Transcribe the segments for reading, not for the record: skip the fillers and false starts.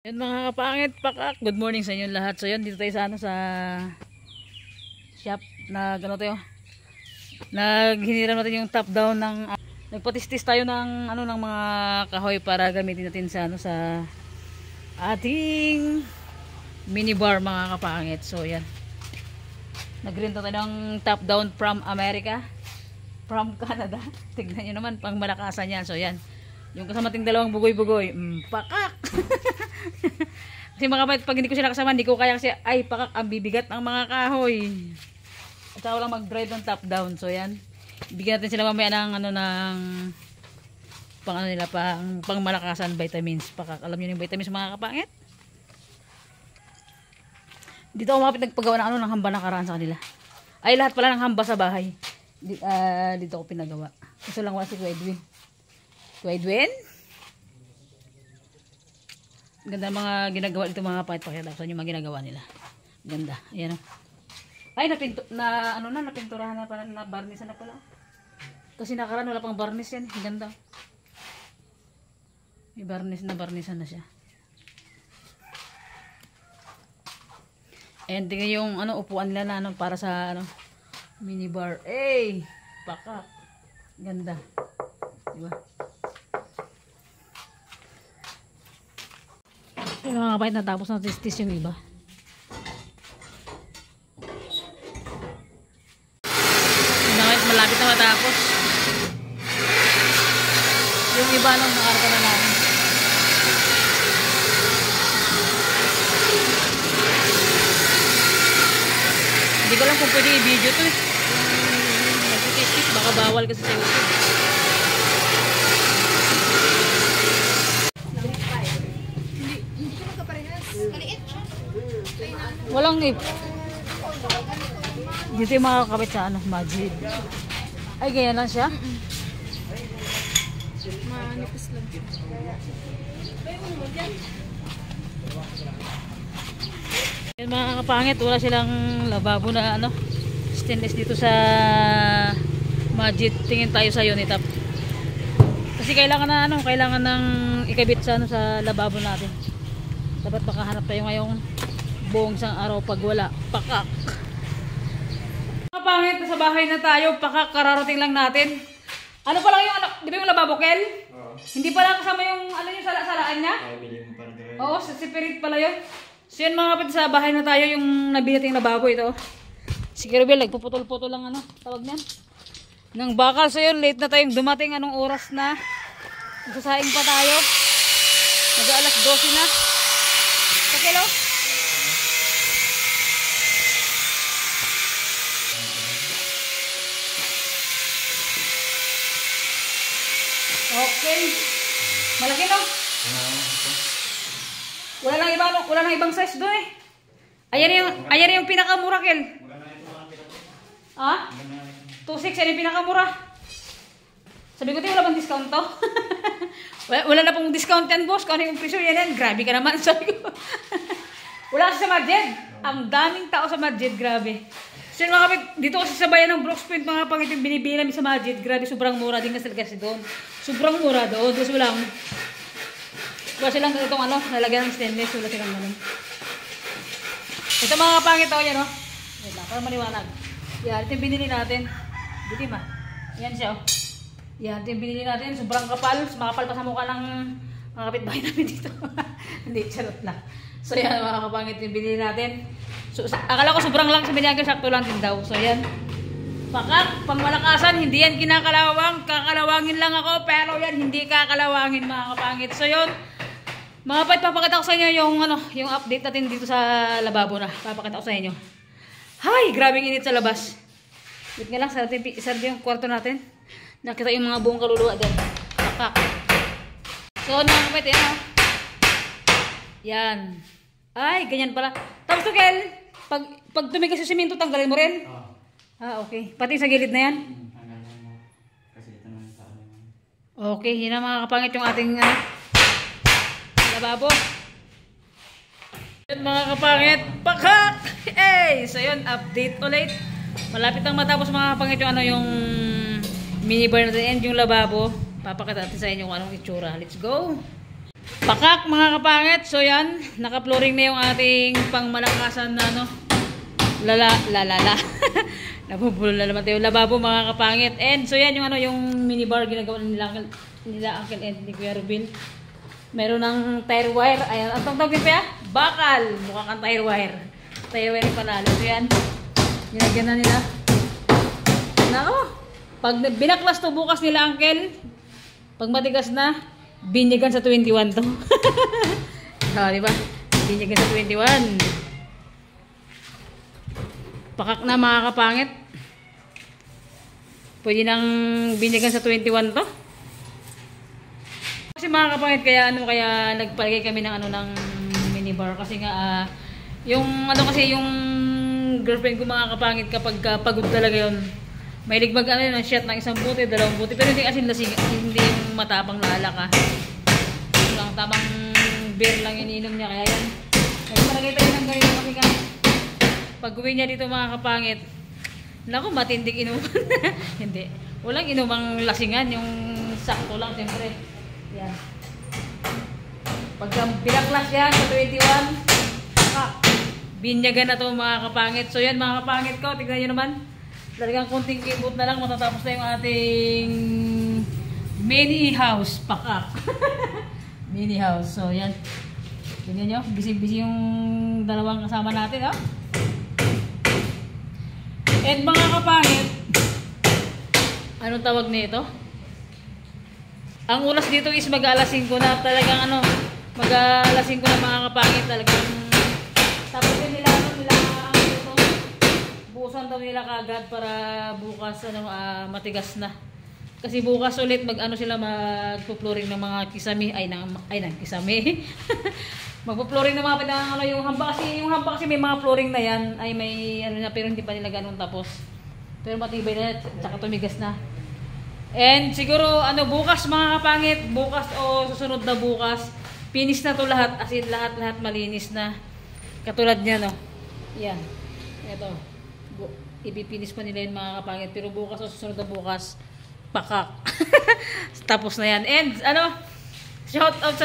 Yun mga kapangit, pakak. Good morning sa inyo lahat. So yun, dito tayo sa sa shop na gano tayo. Naghiniram natin yung top down ng nagpatistis tayo ng ng mga kahoy para gamitin natin sa sa ating minibar mga kapangit. So yan. Nagrenta tayo ng top down from America. From Canada. Tignan nyo naman pang malakasan yan. So yan. Yung kasama ting dalawang bugoy-bugoy. Pakak! Kasi mga kapatid, pag hindi ko sila kasama, hindi ko kaya kasi, ay, pakak, ang bibigat ng mga kahoy. At saka lang mag-drive ng top down. So, yan. Bigyan natin sila mamaya ng, pang malakasan vitamins. Pakak, alam nyo yung vitamins mga kapangit? Dito ako mapit nagpagawa ng ng hamba nakaraan sa kanila. Ay, lahat pala ng hamba sa bahay. Dito ako pinagawa. Gusto lang wala si Kuya Edwin. Kuya Edwin? Ganda mga ginagawa dito mga kapatid. Pakita ko sa inyo mga ginagawa nila. Ganda. Ayan o. Ay, napinturahan na pala, na barnisan na pala. Kasi nakaraan wala pang barnis yan. Ganda. May barnisan na siya. Ayan, tingnan yung upuan nila na para sa minibar. Hey! Pakak. Ganda. Diba? Yung mga kapatid, natapos na tistis yung iba. Malapit na matapos. Yung iba nakarga na namin. Hindi ko lang kung pwede i-video to eh. Nagtitistis, baka bawal kasi sa YouTube. Walang ip. Dito yung mga kakabit sa Majid. Ay, ganyan lang siya? Manipis lang. Yan mga kapangit, wala silang lababo na stainless dito sa Majid. Tingin tayo sa Unitap. Kasi kailangan kailangan ng ikabit sa sa lababo natin. Dapat makahanap tayo ngayong buong isang araw pag wala. Pakak. Kapangit, sa bahay na tayo. Pakak, kararating lang natin. Ano pa lang yung di ba yung lababo, Kel? Hindi pala kasama yung yung salaan niya? Oo, separate pala yun. So yun mga kapatid, sa bahay na tayo yung nabili nating lababo ito. Si Kiribel, nagpuputol-putol lang tawag niyan. Nang bakal. So yun, late na tayong dumating. Anong oras na? Magsasaing pa tayo. Mag-alas 12 na. Sa kilo? Okay. Malaki no? Wala nang ibang size doon eh. Ayan yung pinakamura, Kel. Ha? 2.6 yan yung pinakamura. Sabi ko, wala bang discount to? wala na pong discount yan, boss. Kung ano yung presyo yan. Grabe ka naman, sabi ko. Wala kasi sa Majid. Ang daming tao sa Majid, grabe. So yun mga kapit, dito kasi sa bayan ng Brooks Point, mga kapangit yung binibili namin sa Majid. Grabe, sobrang mura din kasi doon. Sobrang mura doon. Doon wala silang itong nalagyan ng stainless. Wala silang ito mga kapangit yan wait lang, para maliwanag. Yan, ito yung binili natin. Bitim yan siya yan, ito yung binili natin. Sobrang kapal. Makapal pa sa mukha ng mga kapitbahay namin dito. Hindi, charot lang. So yan mga kapangit yung binili natin. So, akala ko sobrang lang sa binyagan, sakto lang din daw. So yan. Pakak, pang malakasan, hindi yan kinakalawang. Kakalawangin lang ako, pero yan hindi kakalawangin mga kapangit. So yun. Mga kapatid, papakita ko sa inyo yung update natin dito sa lababo na. Papakita ko sa inyo. Hay, grabing init sa labas. Wait nga lang, sarado yung kwarto natin. Nakita yung mga buong kaluluwa dyan. Pakak. So, mga kapatid, yan. Ay, ganyan pala. Tapos to, Kel, pag tumigas yung simento, tanggalin mo rin? Okay. Pati sa gilid na yan? Okay, yun na mga kapangit yung ating lababo. Yun mga kapangit, pakak! Hey! So yun, update ulit. Malapit ang matapos mga kapangit yung minibar natin and yung lababo. Papakita natin sa inyo kung anong itsura. Let's go! Pakak mga kapangit. So yan, naka-flooring na yung ating pangmalakasan na ano. Lala. Nabubulol na naman tayo. Lababo mga kapangit. And so yan yung ano, yung minibar ginagawa nila Uncle and ni Kuya Rubil. Meron ng tire wire. Ayan, ang tawagin pa ya? Bakal. Mukha kang tire wire. Tire wire yung panalo. So yan, ginagyan na nila. Nako, pag binaklas to bukas nila Uncle, pag matigas na, binyagan sa 21 to. So, diba? Binyagan sa 21. Pakak na mga kapangit. Pwede nang binyagan sa 21 to. Kasi mga kapangit, kaya nagpalagay kami ng ano ng minibar kasi nga yung ano kasi yung girlfriend ko mga kapangit kapag pagod talaga yun. Mahilig mag ano ng shot ng isang buti, dalawang buti, pero hindi kasi lasing, hindi yung matapang na alak lang tamang beer lang iniinom niya kaya yan. Nagpalagay tayo ng ganito kasi ka pag uwi niya dito mga kapangit, naku matindig inuman. Hindi. Walang inumang lasingan, yung sakto lang siyempre. Yan. Pag binaklas yan sa 21, binyagan na to mga kapangit. So yan mga kapangit ko, tignan nyo naman. Talagang konting kibot na lang, matatapos na yung ating mini house. Pakak. Mini house. So yan. Tignan nyo, busy-busy yung dalawang kasama natin. Oh. And mga kapangit, anong tawag nito? Ang oras dito is mag-alas 5 na. Talagang ano, mag-alas 5 na mga kapangit. Talagang tapos din nila dito. Buusan daw nila kagad para bukas ano, matigas na. Kasi bukas ulit mag-ano sila magpo-flooring ng mga kisame. Ay ng kisame. Magpo-flooring ng mga ano, yung hamba kasi may mga flooring na yan. Ay may ano na pero hindi pa nila ganun tapos. Pero matibay na tsaka tumigas na. And siguro ano bukas mga kapangit, bukas o susunod na bukas, finish na to lahat, as in lahat malinis na. Katulad niya no. Yan. Ito. Ipipinis pa nila yung mga kapangit, pero bukas o susunod na bukas, pakak. Tapos na yan. And ano, shout out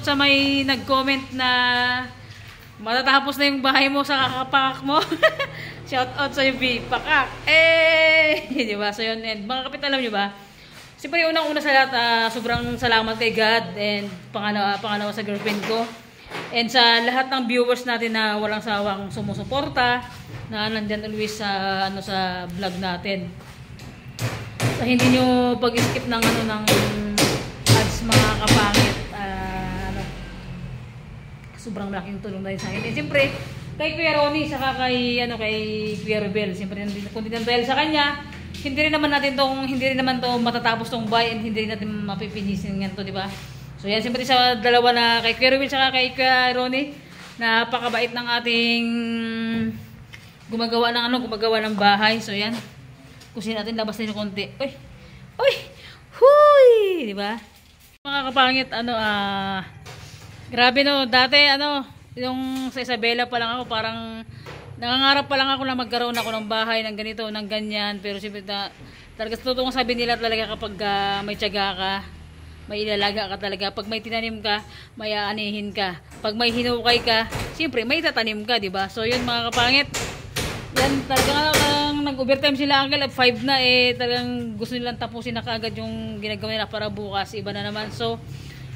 sa may nag-comment na matatapos na yung bahay mo sa kakapakak mo. Shout out sa yung pakak. Di ba? So yun, and mga kapit, alam nyo ba? Siyempre unang-una sa lahat, sobrang salamat kay God and pangalawa sa girlfriend ko. And sa lahat ng viewers natin na walang sawang sumusuporta, na nandyan always sa sa vlog natin. So hindi nyo pag-skip ng ng ads mga kapangit. Sobrang malaking tulong dahil sa akin. And siyempre, kay Kuya Ronnie, saka kay Kuya Rubil, siyempre kung dahil sa kanya, hindi rin naman to matatapos tong buy and hindi rin natin mapipinisin yan to, di ba? So yan, siyempre sa dalawa na kay Kuya Rubil saka kay Kuya Ronnie, napakabait ng ating gumagawa ng bahay. So yan, kusin natin, labas din yung konti. Uy, huy, di ba? Mga kapangit, grabe no, dati yung sa Isabela pa lang ako, parang nangangarap pa lang ako na magkaroon ako ng bahay ng ganito, ng ganyan, pero siyempre talaga totoo sabi nila talaga kapag may tiyaga ka, may ilalaga ka talaga, pag may tinanim ka, may aanihin ka, pag may hinukay ka, siyempre may tatanim ka, di ba? So yun mga kapangit, yan talagang nag-overtime sila Uncle at 5 na talagang gusto nilang tapusin na kaagad yung ginagawa nila para bukas, iba na naman. So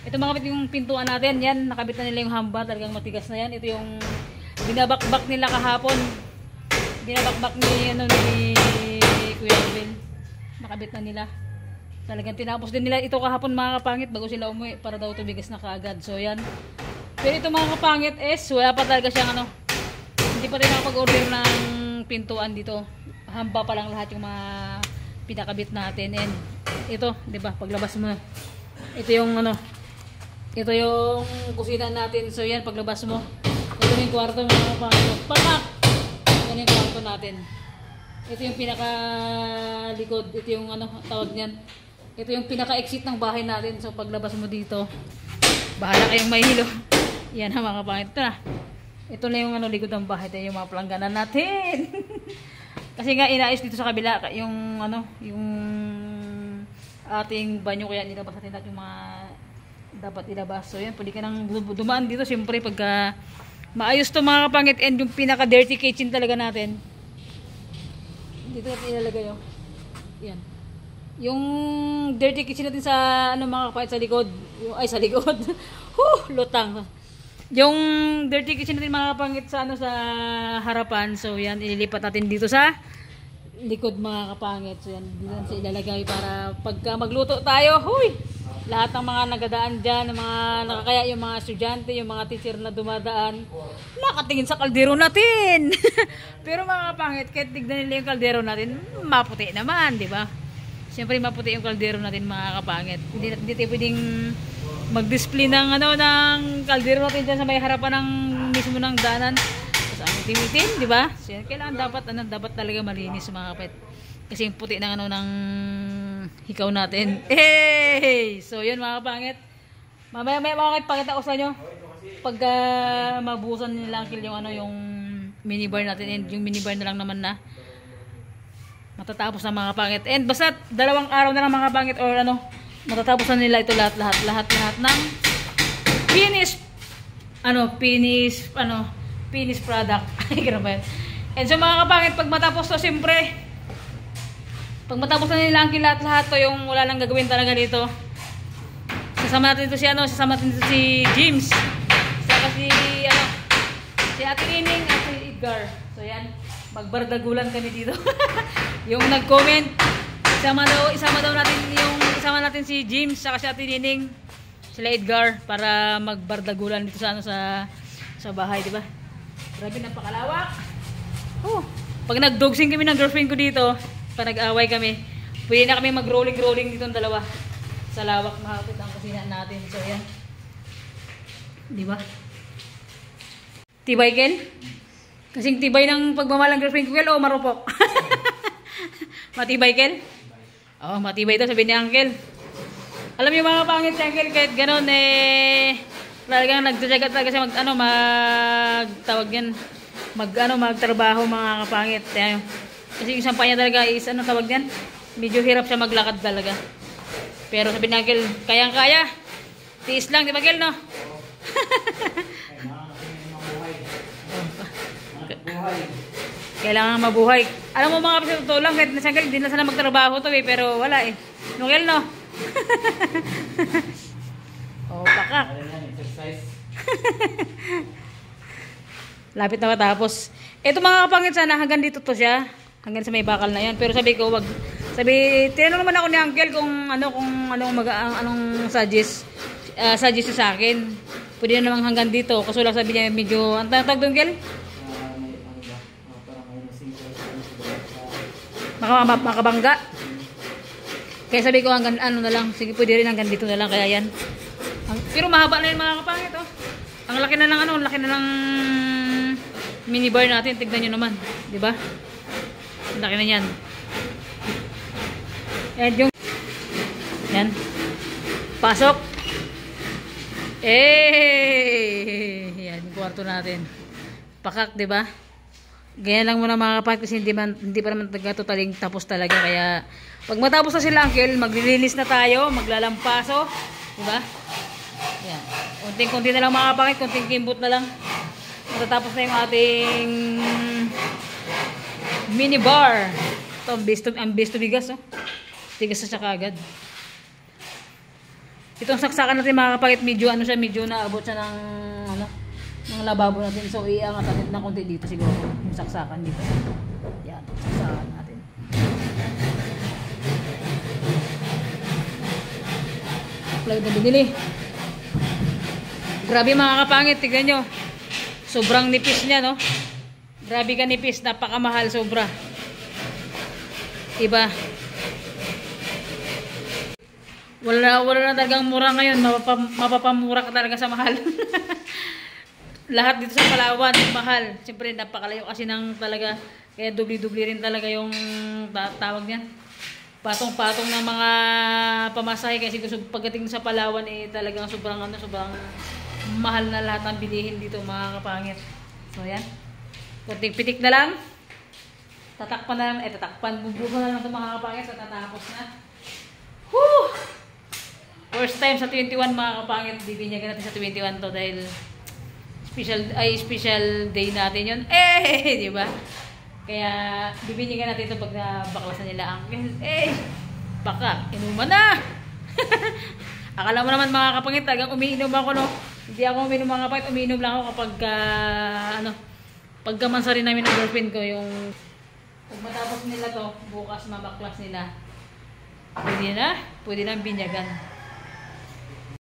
ito mga kapit yung pintuan natin, yan, nakabit na nila yung hamba, talagang matigas na yan. Ito yung binabakbak nila kahapon. Binabakbak ni Kuya Ruben. Nakabit na nila. Talagang tinapos din nila ito kahapon mga kapangit bago sila umuwi para daw tubigas na kaagad. So yan. Pero ito mga kapangit wala pa talaga siyang hindi pa rin nakapag-order ng pintuan dito. Hamba pa lang lahat yung mga pinakabit natin. And ito, di ba, paglabas mo, ito yung ito yung kusina natin. So yan, paglabas mo, ito yung kwarto mga kapangit. Pamak! Yan yung kwarto natin. Ito yung pinaka-likod. Ito yung tawag niyan. Ito yung pinaka-exit ng bahay natin. So paglabas mo dito, bahala kayong mahilo. Yan ha mga kapangit. Ito na yung likod ng bahay. Ito yung mga planggana natin. Kasi nga inaayos dito sa kabila yung yung ating banyo, kaya nilabas natin lahat yung mga dapat ilabas. So yan, pwede ka nang dumaan dito. Siyempre pagka maayos to mga kapangit, and yung pinaka dirty kitchen talaga natin, dito natin ilalagay oh. Yan. Yung dirty kitchen natin sa ano mga kapangit, sa likod. Ay sa likod. Lutang. Yung dirty kitchen natin mga kapangit sa ano, sa harapan. So yan, ililipat natin dito sa likod mga kapangit. So yan, dito natin ilalagay para pagka magluto tayo, lahat ng mga nagadaan dyan, ng mga nakakaya, yung mga estudyante, yung mga teacher na dumadaan, nakatingin sa kaldero natin. Pero mga kapangit, kahit tignan nila yung kaldero natin, maputi naman, di ba? Siyempre maputi yung kaldero natin mga kapangit. Hindi tayo pwedeng mag-display ng ano, ng kaldero natin dyan sa may harapan ng mismo ng daanan. Tapos ang itim-itim, di ba? So yan, kailangan dapat talaga malinis mga kapangit. Kasi yung puti ng ano, ng hikaw natin. Hey! So yun mga kapangit. Mamaya pakita ko sa inyo pagka mabuhusan nila yung ano, yung minibar natin, and yung minibar na lang naman na matatapos na mga kapangit. And basta 2 araw na lang mga kapangit, or ano, matatapos na nila ito lahat ng finished product. Ay, grabe. And so mga kapangit, pag matapos to, siyempre pag matapos na nila ang lahat to, yung wala nang gagawin talaga dito, sasama natin dito si James, saka si Ate Nining at si Edgar. So yan, magbardagulan kami dito. Yung nag-comment, isama natin si James saka si Ate Nining, sila Edgar, para magbardagulan dito sa ano, sa bahay, di ba? Grabe, napakalawak. Pag nag-dogsing kami ng girlfriend ko dito, pag nag-away kami, pwede na kami mag-rolling dito ng dalawa. Sa lawak, mahapit ang kusina natin. So yan, di ba? Tibay, Kel? Kasing tibay ng pagmamalang girlfriend ko, Kel, o marupok? Matibay, Kel? Oo, matibay ito, sabi ni Uncle. Alam niyo mga pangit si Uncle, kahit gano'n, talagang nagtsaga talaga siya magtrabaho mga kapangit. Kasi yung sampa niya talaga is, tawag niyan, medyo hirap siya maglakad talaga. Pero sabi ni Uncle, kayang-kaya. Tiis lang, di ba, Kel, no? Kailangan mabuhay. Alam mo mga kapatid, totoo lang, kahit na hindi na sana magtrabaho to pero wala No, Kel, no? Pakak. Lapit na matapos. Ito mga kapangit, sana hanggang dito to siya. Hanggang sa may bakal na yan. Pero sabi ko, tinanong naman ako ni Uncle kung anong suggest sa akin. Pwede na naman hanggang dito. Kaso lang sabi niya medyo, ang tawag doon, Kel? Makabangga. Kaya sabi ko hanggang na lang. Sige, pwede rin hanggang dito na lang. Kaya yan. Pero mahaba na yun mga kapangit, Ang laki na ng minibar natin. Tignan nyo naman. Diba? Ang laki na yan. Yan. Pasok. Yan, kwarto natin. Pakak, diba? Ganyan lang muna mga kapatid, kasi hindi pa naman totaling tapos talaga. Kaya, pag matapos na sila, Uncle, maglilinis na tayo, maglalampaso. Diba? Yan. Kunting-kunti na lang mga kapatid, kunting kimbot na lang. Matatapos na yung ating mini bar. Ito, ang base to bigas, Tigas na siya kaagad. Itong saksakan natin mga kapangit, medyo naabot siya ng lababo natin. So, iangat natin ng konti dito siguro. Yung saksakan dito. Yan, saksakan natin. Plug na binili. Grabe mga kapangit, tignan nyo. Sobrang nipis niya, no? Grabe ka nipis, napakamahal, sobra. Iba. Wala na talagang mura ngayon. Mapapamura ka talaga sa mahal. Lahat dito sa Palawan, mahal. Siyempre, napakalayo kasi ng talaga. Kaya dubli-dubli rin talaga yung tawag niyan. Patong-patong ng mga pamasahe. Kasi pagdating sa Palawan, talagang sobrang mahal na lahat ng bilihin dito mga kapangit. So, yan. Kunting pitik na lang. Tatakpan na lang. Tatakpan. Bubukan na lang ito mga kapangit. At tatapos na. Whew! First time sa 21 mga kapangit, bibinyagan natin sa 21 to dahil special day natin yun. Di ba? Kaya bibinyagan natin ito pag nabaklasan nila ang baka, inuman na! Akala mo naman mga kapangit, tagang umiinom ako, no? Hindi ako umiinom mga kapangit, umiinom lang ako kapag, pagkamansa rin namin ng girlfriend ko, yung pag matapos nila to, bukas mabaklas nila. Pwede na binyagan.